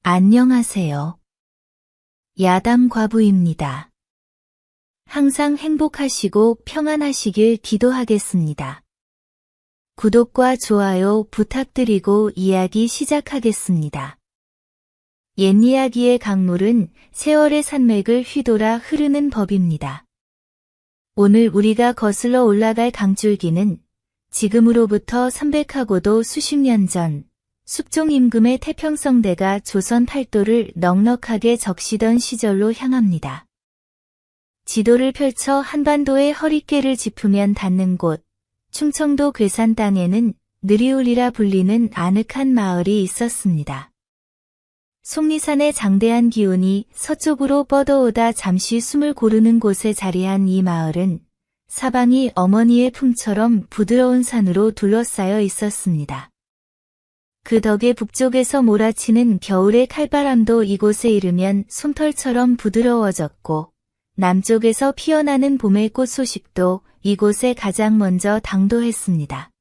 안녕하세요. 야담 과부입니다. 항상 행복하시고 평안하시길 기도하겠습니다. 구독과 좋아요 부탁드리고 이야기 시작하겠습니다. 옛 이야기의 강물은 세월의 산맥을 휘돌아 흐르는 법입니다. 오늘 우리가 거슬러 올라갈 강줄기는 지금으로부터 300하고도 수십 년 전 숙종 임금의 태평성대가 조선 팔도를 넉넉하게 적시던 시절로 향합니다. 지도를 펼쳐 한반도의 허리깨를 짚으면 닿는 곳, 충청도 괴산 땅에는 느리울이라 불리는 아늑한 마을이 있었습니다. 속리산의 장대한 기운이 서쪽으로 뻗어오다 잠시 숨을 고르는 곳에 자리한 이 마을은 사방이 어머니의 품처럼 부드러운 산으로 둘러싸여 있었습니다. 그 덕에 북쪽에서 몰아치는 겨울의 칼바람도 이곳에 이르면 솜털처럼 부드러워졌고 남쪽에서 피어나는 봄의 꽃 소식도 이곳에 가장 먼저 당도했습니다.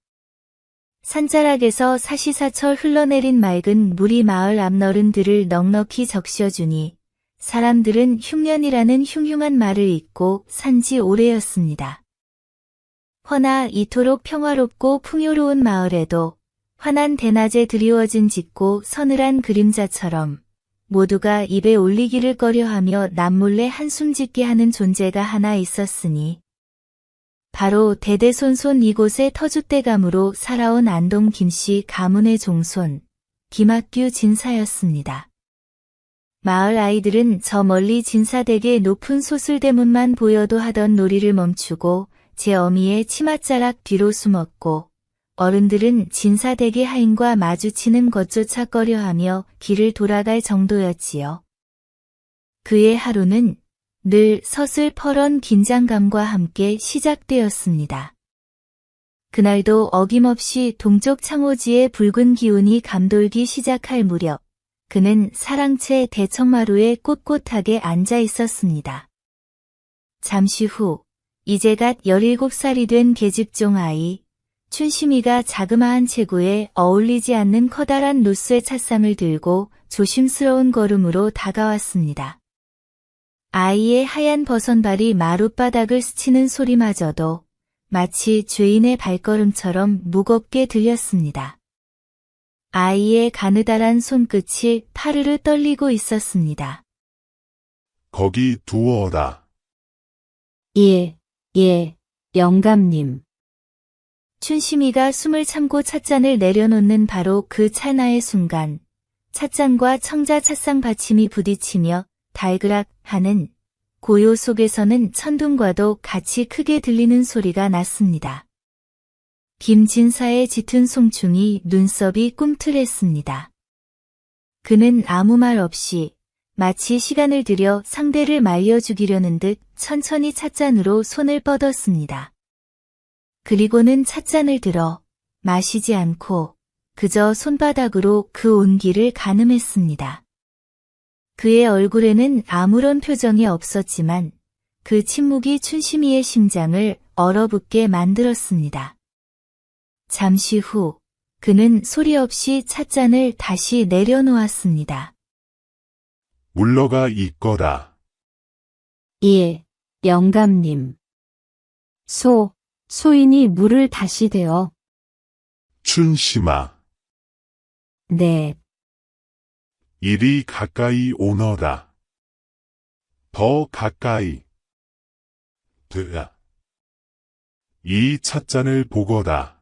산자락에서 사시사철 흘러내린 맑은 물이 마을 앞너른들을 넉넉히 적셔주니 사람들은 흉년이라는 흉흉한 말을 잊고 산지 오래였습니다. 허나 이토록 평화롭고 풍요로운 마을에도 환한 대낮에 드리워진 짙고 서늘한 그림자처럼 모두가 입에 올리기를 꺼려하며 남몰래 한숨 짓게 하는 존재가 하나 있었으니 바로 대대손손 이곳의 터줏대감으로 살아온 안동 김씨 가문의 종손 김학규 진사였습니다. 마을 아이들은 저 멀리 진사댁의 높은 소슬대문만 보여도 하던 놀이를 멈추고 제 어미의 치맛자락 뒤로 숨었고 어른들은 진사댁의 하인과 마주치는 것조차 꺼려하며 길을 돌아갈 정도였지요. 그의 하루는 늘 서슬퍼런 긴장감과 함께 시작되었습니다. 그날도 어김없이 동쪽 창호지의 붉은 기운이 감돌기 시작할 무렵 그는 사랑채 대청마루에 꼿꼿하게 앉아 있었습니다. 잠시 후 이제 갓 17살이 된 계집종 아이 춘심이가 자그마한 체구에 어울리지 않는 커다란 로스의 찻상을 들고 조심스러운 걸음으로 다가왔습니다. 아이의 하얀 버선발이 마룻바닥을 스치는 소리마저도 마치 죄인의 발걸음처럼 무겁게 들렸습니다. 아이의 가느다란 손끝이 파르르 떨리고 있었습니다. 거기 두어라. 예, 영감님. 춘심이가 숨을 참고 찻잔을 내려놓는 바로 그 찰나의 순간 찻잔과 청자 찻상 받침이 부딪히며 달그락 하는 고요 속에서는 천둥과도 같이 크게 들리는 소리가 났습니다. 김진사의 짙은 송충이 눈썹이 꿈틀했습니다. 그는 아무 말 없이 마치 시간을 들여 상대를 말려죽이려는 듯 천천히 찻잔으로 손을 뻗었습니다. 그리고는 찻잔을 들어 마시지 않고 그저 손바닥으로 그 온기를 가늠했습니다. 그의 얼굴에는 아무런 표정이 없었지만 그 침묵이 춘심이의 심장을 얼어붙게 만들었습니다. 잠시 후 그는 소리 없이 찻잔을 다시 내려놓았습니다. 물러가 있거라. 영감님. 소인이 물을 다시 대어. 춘심아. 네. 이리 가까이 오너라. 더 가까이. 되야. 이 찻잔을 보거라.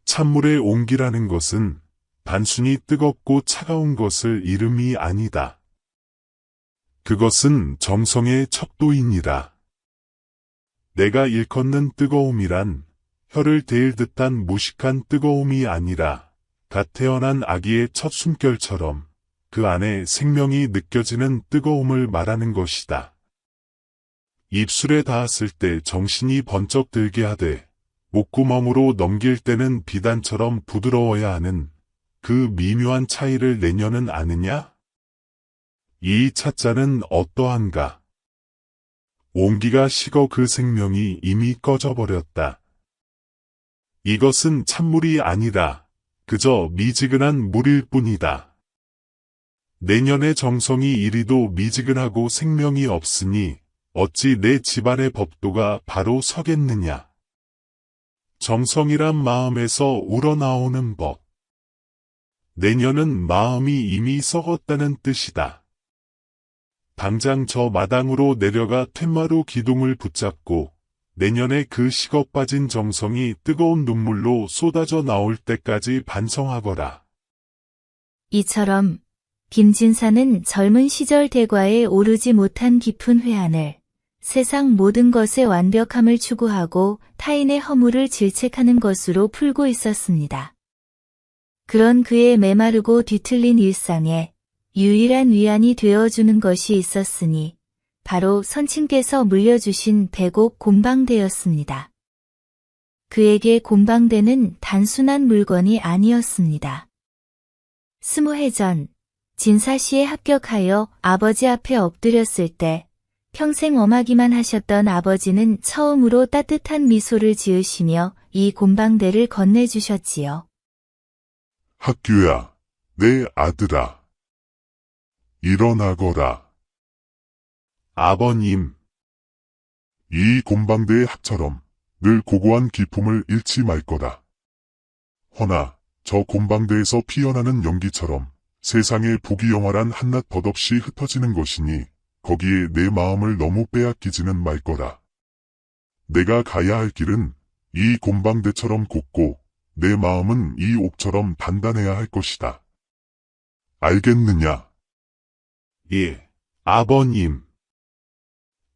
찬물의 온기라는 것은 단순히 뜨겁고 차가운 것을 이름이 아니다. 그것은 정성의 척도이니라. 내가 일컫는 뜨거움이란 혀를 데일 듯한 무식한 뜨거움이 아니라 갓 태어난 아기의 첫 숨결처럼 그 안에 생명이 느껴지는 뜨거움을 말하는 것이다. 입술에 닿았을 때 정신이 번쩍 들게 하되 목구멍으로 넘길 때는 비단처럼 부드러워야 하는 그 미묘한 차이를 내녀는 아느냐? 이 찻잔은 어떠한가? 온기가 식어 그 생명이 이미 꺼져버렸다. 이것은 찬물이 아니라 그저 미지근한 물일 뿐이다. 내년의 정성이 이리도 미지근하고 생명이 없으니 어찌 내 집안의 법도가 바로 서겠느냐. 정성이란 마음에서 우러나오는 법. 내년은 마음이 이미 썩었다는 뜻이다. 당장 저 마당으로 내려가 텐마루 기둥을 붙잡고 내년에 그 식어 빠진 정성이 뜨거운 눈물로 쏟아져 나올 때까지 반성하거라. 이처럼 김진사는 젊은 시절 대과에 오르지 못한 깊은 회한을 세상 모든 것의 완벽함을 추구하고 타인의 허물을 질책하는 것으로 풀고 있었습니다. 그런 그의 메마르고 뒤틀린 일상에 유일한 위안이 되어주는 것이 있었으니 바로 선친께서 물려주신 백옥 곰방대였습니다. 그에게 곰방대는 단순한 물건이 아니었습니다. 20해 전 진사시에 합격하여 아버지 앞에 엎드렸을 때 평생 엄하기만 하셨던 아버지는 처음으로 따뜻한 미소를 지으시며 이 곰방대를 건네주셨지요. 학규야, 내 아들아. 일어나거라. 아버님. 이 곰방대의 학처럼 늘 고고한 기품을 잃지 말 거다. 허나 저 곰방대에서 피어나는 연기처럼 세상의 부귀영화란 한낱 덧없이 흩어지는 것이니 거기에 내 마음을 너무 빼앗기지는 말 거라. 내가 가야 할 길은 이 곰방대처럼 곱고 내 마음은 이 옥처럼 단단해야 할 것이다. 알겠느냐? 예, 아버님.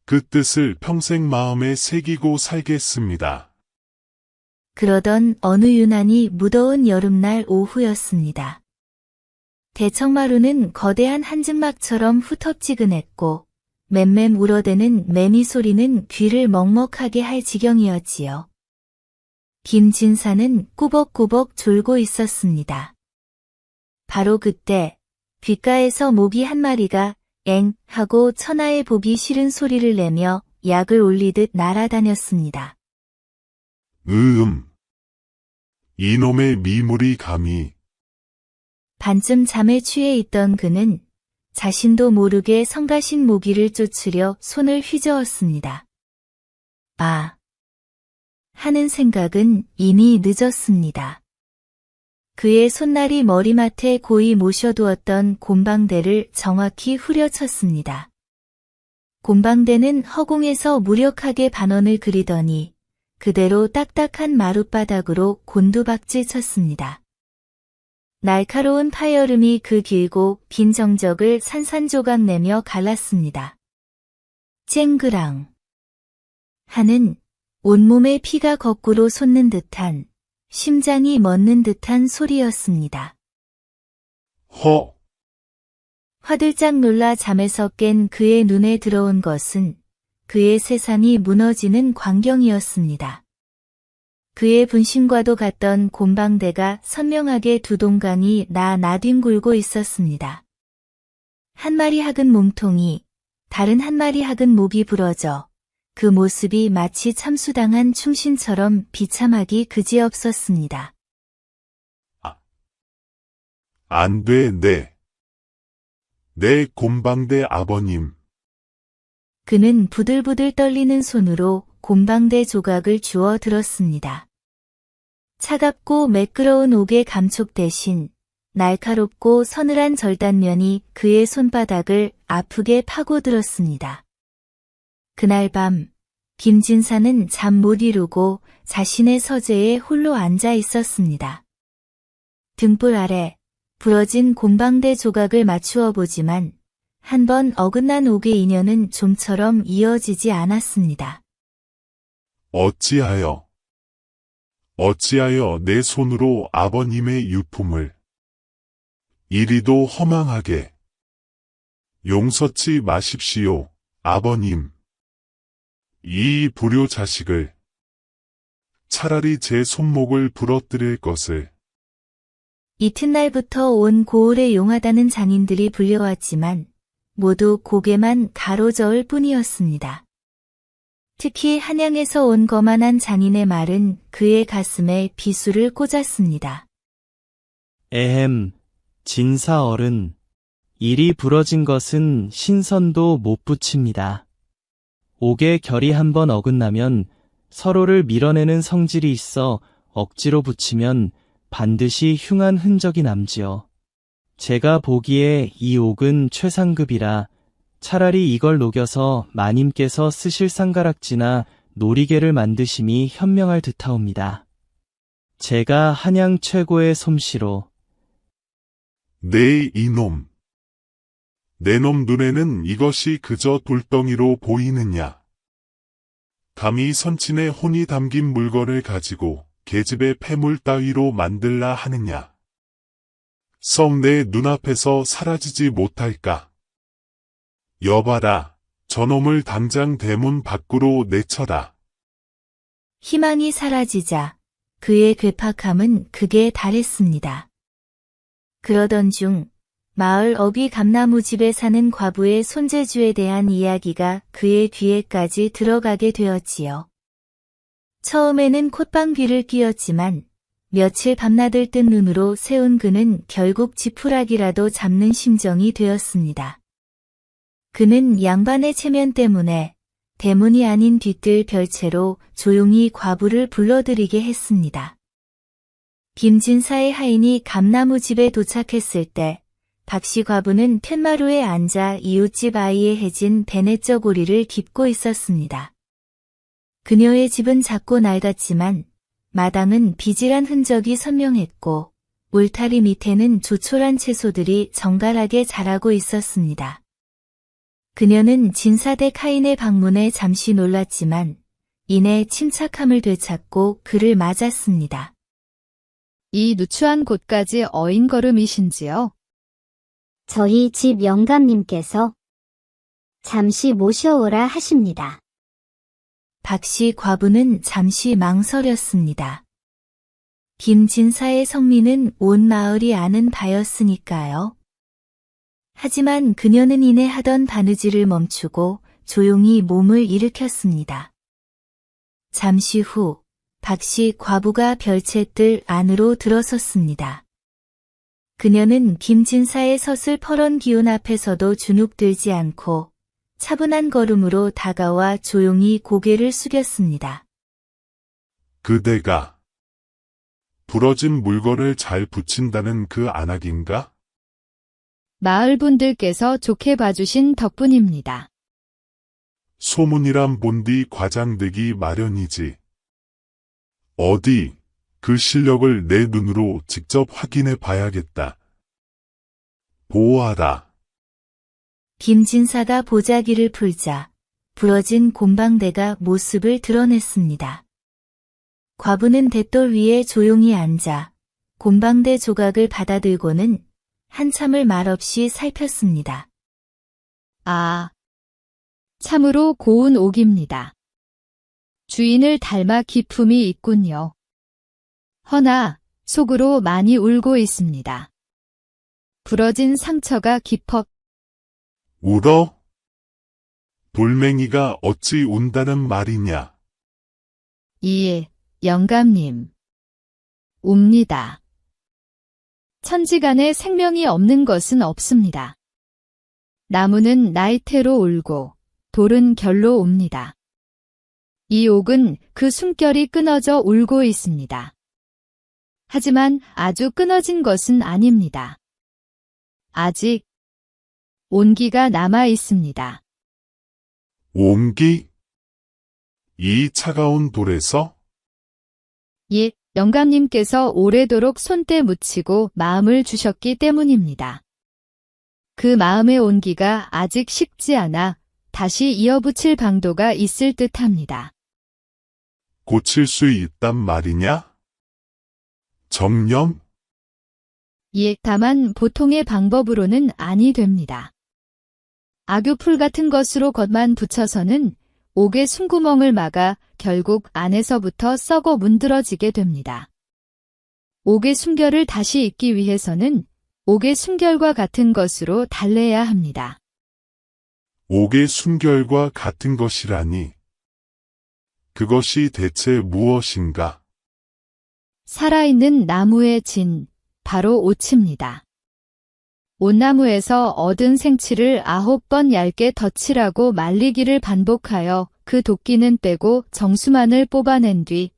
그 뜻을 평생 마음에 새기고 살겠습니다. 그러던 어느 유난히 무더운 여름날 오후였습니다. 대청마루는 거대한 한증막처럼 후텁지근했고 맴맴 울어대는 매미 소리는 귀를 먹먹하게 할 지경이었지요. 김진사는 꾸벅꾸벅 졸고 있었습니다. 바로 그때 귓가에서 모기 한 마리가 엥 하고 천하에 보기 싫은 소리를 내며 약을 올리듯 날아다녔습니다. 이놈의 미물이 감히. 반쯤 잠에 취해 있던 그는 자신도 모르게 성가신 모기를 쫓으려 손을 휘저었습니다. 아! 하는 생각은 이미 늦었습니다. 그의 손날이 머리맡에 고이 모셔두었던 곰방대를 정확히 후려쳤습니다. 곰방대는 허공에서 무력하게 반원을 그리더니 그대로 딱딱한 마룻바닥으로 곤두박질 쳤습니다. 날카로운 파열음이 그 길고 빈 정적을 산산조각 내며 갈랐습니다. 쨍그랑 하는 온몸에 피가 거꾸로 솟는 듯한 심장이 멎는 듯한 소리였습니다. 화들짝 놀라 잠에서 깬 그의 눈에 들어온 것은 그의 세상이 무너지는 광경이었습니다. 그의 분신과도 같던 곰방대가 선명하게 두 동강이 나뒹굴고 있었습니다. 한 마리 학은 몸통이, 다른 한 마리 학은 목이 부러져 그 모습이 마치 참수당한 충신처럼 비참하기 그지없었습니다. 안 돼, 내 곰방대 아버님. 그는 부들부들 떨리는 손으로 곰방대 조각을 주워 들었습니다. 차갑고 매끄러운 옥의 감촉 대신 날카롭고 서늘한 절단면이 그의 손바닥을 아프게 파고들었습니다. 그날 밤 김진사는 잠 못 이루고 자신의 서재에 홀로 앉아 있었습니다. 등불 아래 부러진 곰방대 조각을 맞추어 보지만 한 번 어긋난 옥의 인연은 좀처럼 이어지지 않았습니다. 어찌하여 내 손으로 아버님의 유품을 이리도 허망하게 용서치 마십시오, 아버님. 이 불효 자식을 차라리 제 손목을 부러뜨릴 것을. 이튿날부터 온 고을에 용하다는 장인들이 불려왔지만 모두 고개만 가로저을 뿐이었습니다. 특히 한양에서 온 거만한 장인의 말은 그의 가슴에 비수를 꽂았습니다. 에헴, 진사 어른, 일이 부러진 것은 신선도 못 붙입니다. 옥의 결이 한번 어긋나면 서로를 밀어내는 성질이 있어 억지로 붙이면 반드시 흉한 흔적이 남지요. 제가 보기에 이 옥은 최상급이라 차라리 이걸 녹여서 마님께서 쓰실 쌍가락지나 놀이개를 만드심이 현명할 듯하옵니다. 제가 한양 최고의 솜씨로 네 이놈. 내 놈 눈에는 이것이 그저 돌덩이로 보이느냐. 감히 선친의 혼이 담긴 물건을 가지고 계집의 폐물 따위로 만들라 하느냐. 썩 내 눈앞에서 사라지지 못할까. 여봐라, 저놈을 당장 대문 밖으로 내쳐라. 희망이 사라지자 그의 괴팍함은 극에 달했습니다. 그러던 중 마을 어귀 감나무집에 사는 과부의 손재주에 대한 이야기가 그의 귀에까지 들어가게 되었지요. 처음에는 콧방귀를 뀌었지만 며칠 밤낮을 뜬 눈으로 세운 그는 결국 지푸라기라도 잡는 심정이 되었습니다. 그는 양반의 체면 때문에 대문이 아닌 뒤뜰 별채로 조용히 과부를 불러들이게 했습니다. 김진사의 하인이 감나무집에 도착했을 때 박씨 과부는 팻마루에 앉아 이웃집 아이의 해진 베네쩌고리를 깁고 있었습니다. 그녀의 집은 작고 낡았지만 마당은 비질한 흔적이 선명했고 울타리 밑에는 조촐한 채소들이 정갈하게 자라고 있었습니다. 그녀는 진사댁 하인의 방문에 잠시 놀랐지만 이내 침착함을 되찾고 그를 맞았습니다. 이 누추한 곳까지 어인걸음이신지요? 저희 집 영감님께서 잠시 모셔오라 하십니다. 박씨 과부는 잠시 망설였습니다. 김진사의 성미는 온 마을이 아는 바였으니까요. 하지만 그녀는 이내 하던 바느질을 멈추고 조용히 몸을 일으켰습니다. 잠시 후 박씨 과부가 별채뜰 안으로 들어섰습니다. 그녀는 김진사의 서슬 퍼런 기운 앞에서도 주눅들지 않고 차분한 걸음으로 다가와 조용히 고개를 숙였습니다. 그대가 부러진 물건을 잘 붙인다는 그 안악인가? 마을 분들께서 좋게 봐주신 덕분입니다. 소문이란 본디 과장되기 마련이지. 어디 그 실력을 내 눈으로 직접 확인해 봐야겠다. 보아라. 김진사가 보자기를 풀자 부러진 곰방대가 모습을 드러냈습니다. 과부는 대돌 위에 조용히 앉아 곰방대 조각을 받아들고는 한참을 말없이 살폈습니다. 아, 참으로 고운 옥입니다. 주인을 닮아 기품이 있군요. 허나 속으로 많이 울고 있습니다. 부러진 상처가 깊어 울어? 돌멩이가 어찌 운다는 말이냐? 예, 영감님. 웁니다. 천지간에 생명이 없는 것은 없습니다. 나무는 나이테로 울고 돌은 결로 웁니다. 이 옥은 그 숨결이 끊어져 울고 있습니다. 하지만 아주 끊어진 것은 아닙니다. 아직 온기가 남아 있습니다. 온기? 이 차가운 돌에서? 예, 영감님께서 오래도록 손때 묻히고 마음을 주셨기 때문입니다. 그 마음의 온기가 아직 식지 않아 다시 이어붙일 방도가 있을 듯합니다. 고칠 수 있단 말이냐? 정념? 예, 다만 보통의 방법으로는 아니 됩니다. 악유풀 같은 것으로 겉만 붙여서는 옥의 숨구멍을 막아 결국 안에서부터 썩어 문드러지게 됩니다. 옥의 숨결을 다시 잇기 위해서는 옥의 숨결과 같은 것으로 달래야 합니다. 옥의 순결과 같은 것이라니. 그것이 대체 무엇인가? 살아있는 나무의 진, 바로 옥입니다. 온나무에서 얻은 생치를 9번 얇게 덧칠하고 말리기를 반복하여 그 도끼는 빼고 정수만을 뽑아낸 뒤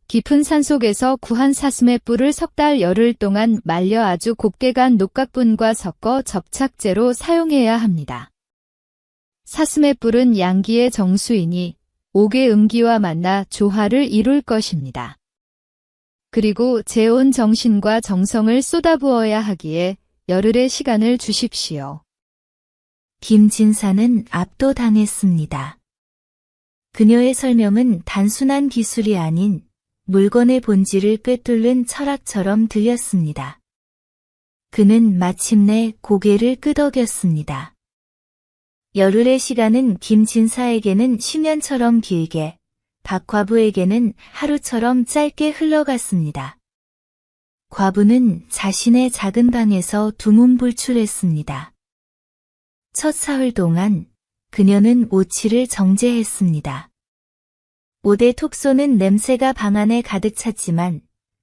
깊은 산속에서 구한 사슴의 뿔을 3달 열흘 동안 말려 아주 곱게 간 녹각분과 섞어 접착제로 사용해야 합니다. 사슴의 뿔은 양기의 정수이니 옥의 음기와 만나 조화를 이룰 것입니다. 그리고 제 온 정신과 정성을 쏟아부어야 하기에 열흘의 시간을 주십시오. 김진사는 압도당했습니다. 그녀의 설명은 단순한 기술이 아닌 물건의 본질을 꿰뚫는 철학처럼 들렸습니다. 그는 마침내 고개를 끄덕였습니다. 열흘의 시간은 김진사에게는 10년처럼 길게, 박과부에게는 하루처럼 짧게 흘러갔습니다. 과부는 자신의 작은 방에서 두문불출했습니다. 첫 사흘 동안 그녀는 오치를 정제했습니다. 오대 톡 쏘는 냄새가 방 안에 가득 찼지만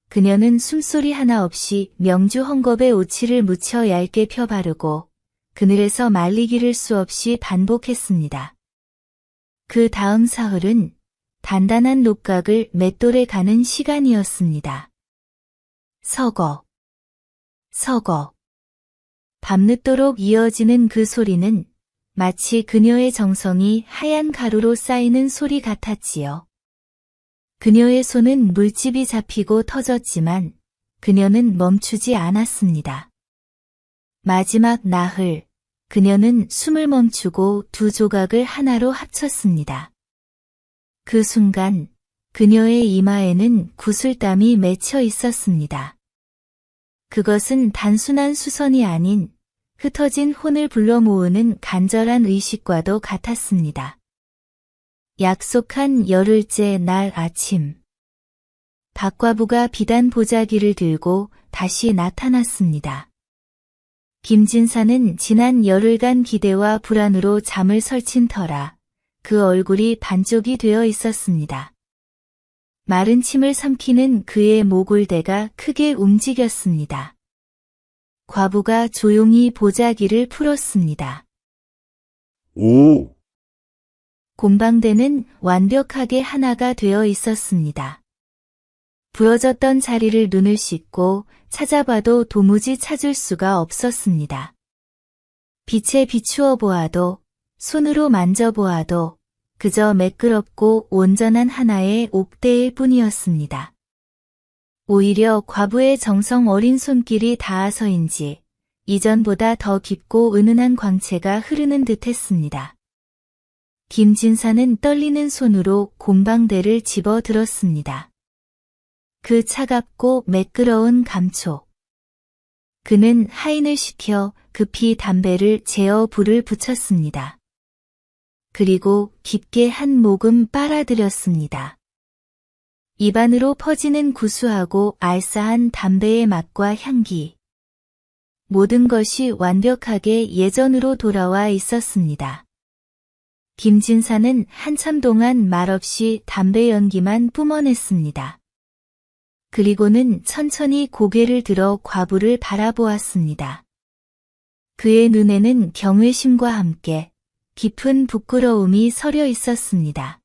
그녀는 숨소리 하나 없이 명주 헝겊에 오치를 묻혀 얇게 펴 바르고 그늘에서 말리기를 수없이 반복했습니다. 그 다음 사흘은 단단한 녹각을 맷돌에 가는 시간이었습니다. 서거, 서거. 밤늦도록 이어지는 그 소리는 마치 그녀의 정성이 하얀 가루로 쌓이는 소리 같았지요. 그녀의 손은 물집이 잡히고 터졌지만 그녀는 멈추지 않았습니다. 마지막 나흘, 그녀는 숨을 멈추고 두 조각을 하나로 합쳤습니다. 그 순간 그녀의 이마에는 구슬땀이 맺혀 있었습니다. 그것은 단순한 수선이 아닌 흩어진 혼을 불러 모으는 간절한 의식과도 같았습니다. 약속한 열흘째 날 아침. 박과부가 비단 보자기를 들고 다시 나타났습니다. 김진사는 지난 열흘간 기대와 불안으로 잠을 설친 터라 그 얼굴이 반쪽이 되어 있었습니다. 마른 침을 삼키는 그의 모골대가 크게 움직였습니다. 과부가 조용히 보자기를 풀었습니다. 오! 곰방대는 완벽하게 하나가 되어 있었습니다. 부러졌던 자리를 눈을 씻고 찾아봐도 도무지 찾을 수가 없었습니다. 빛에 비추어 보아도, 손으로 만져보아도 그저 매끄럽고 온전한 하나의 옥대일 뿐이었습니다. 오히려 과부의 정성 어린 손길이 닿아서인지 이전보다 더 깊고 은은한 광채가 흐르는 듯했습니다. 김진사는 떨리는 손으로 곰방대를 집어 들었습니다. 그 차갑고 매끄러운 감촉. 그는 하인을 시켜 급히 담배를 재어 불을 붙였습니다. 그리고 깊게 한 모금 빨아들였습니다. 입안으로 퍼지는 구수하고 알싸한 담배의 맛과 향기. 모든 것이 완벽하게 예전으로 돌아와 있었습니다. 김진사는 한참 동안 말없이 담배 연기만 뿜어냈습니다. 그리고는 천천히 고개를 들어 과부를 바라보았습니다. 그의 눈에는 경외심과 함께 깊은 부끄러움이 서려 있었습니다.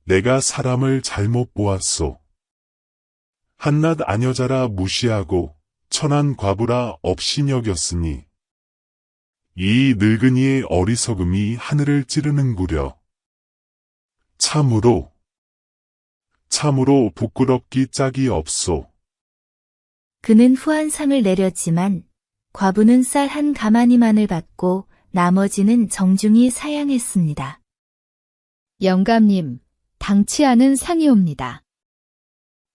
내가 사람을 잘못 보았소. 한낱 아녀자라 무시하고 천한 과부라 업신여겼으니 이 늙은이의 어리석음이 하늘을 찌르는구려. 참으로 부끄럽기 짝이 없소. 그는 후한상을 내렸지만 과부는 쌀 한 가마니만을 받고 나머지는 정중히 사양했습니다. 영감님, 당치 않은 상이옵니다.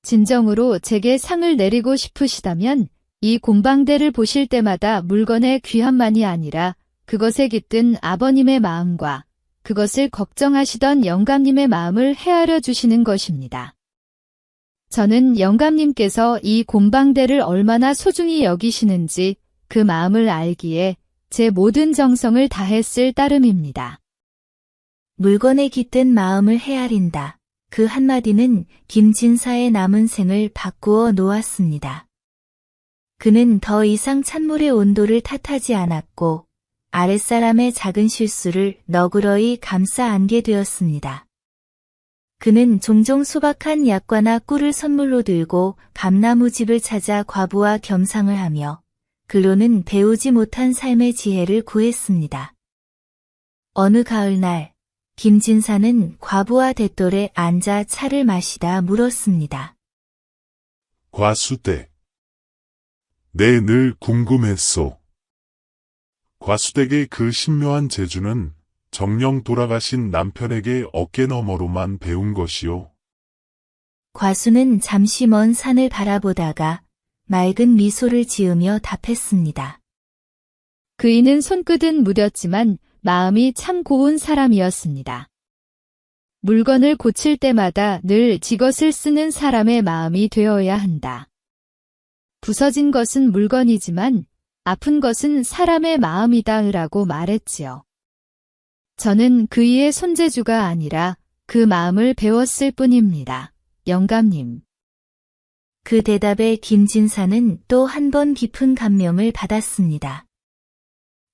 진정으로 제게 상을 내리고 싶으시다면 이 곰방대를 보실 때마다 물건의 귀함만이 아니라 그것에 깃든 아버님의 마음과 그것을 걱정하시던 영감님의 마음을 헤아려 주시는 것입니다. 저는 영감님께서 이 곰방대를 얼마나 소중히 여기시는지 그 마음을 알기에 제 모든 정성을 다했을 따름입니다. 물건에 깃든 마음을 헤아린다. 그 한마디는 김진사의 남은 생을 바꾸어 놓았습니다. 그는 더 이상 찬물의 온도를 탓하지 않았고 아랫사람의 작은 실수를 너그러이 감싸 안게 되었습니다. 그는 종종 소박한 약과나 꿀을 선물로 들고 감나무집을 찾아 과부와 겸상을 하며 글로는 배우지 못한 삶의 지혜를 구했습니다. 어느 가을날 김진사는 과부와 돛돌에 앉아 차를 마시다 물었습니다. 과수댁. 내 늘 궁금했소. 과수댁의 그 신묘한 재주는 정령 돌아가신 남편에게 어깨너머로만 배운 것이요. 과수는 잠시 먼 산을 바라보다가 맑은 미소를 지으며 답했습니다. 그이는 손끝은 무뎠지만 마음이 참 고운 사람이었습니다. 물건을 고칠 때마다 늘 지것을 쓰는 사람의 마음이 되어야 한다. 부서진 것은 물건이지만 아픈 것은 사람의 마음이다라고 말했지요. 저는 그이의 손재주가 아니라 그 마음을 배웠을 뿐입니다. 영감님. 그 대답에 김진사는 또 한 번 깊은 감명을 받았습니다.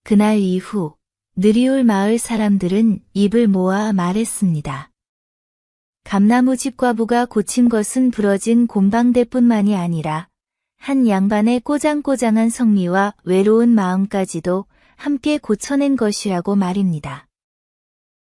그날 이후 느리올 마을 사람들은 입을 모아 말했습니다. 감나무집 과부가 고친 것은 부러진 곰방대뿐만이 아니라 한 양반의 꼬장꼬장한 성미와 외로운 마음까지도 함께 고쳐낸 것이라고 말입니다.